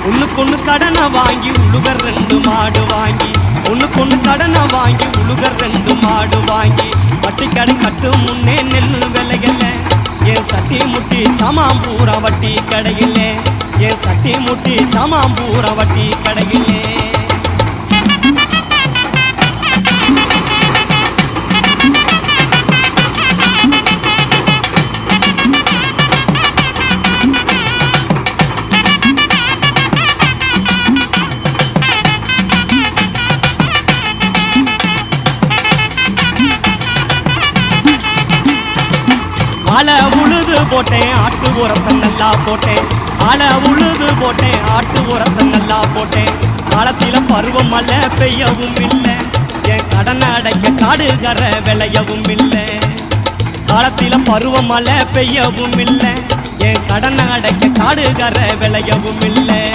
ஒண்ணுக்கொண்ணு கடனை வாங்கி உழுகர் 2 மாடு வாங்கி ஒண்ணுக்கொண்ணு கடனை வாங்கி உழுகர் 2 மாடு வாங்கி வட்டிக்கடை கட்டு முன்னே நெல்லு விலையில்ல என் சட்டி முட்டி சாமாம்பூரா வட்டி கடையில்ல என் சட்டி முட்டி சாமாம்பூரா வட்டி கடையில்லே ஆள உழுது போட்டேன் ஆட்டு உரத்தை நல்லா போட்டேன் ஆள உழுது போட்டேன் ஆட்டு உரத்தை நல்லா போட்டேன் காலத்தில பருவம் மழை பெய்யவும் இல்லை என் கடனை அடைக்க காடுகர விளையவும் இல்லை காலத்தில பருவம் மழை பெய்யவும் இல்லை என் கடனை அடைக்க காடுகர விளையவும் இல்லை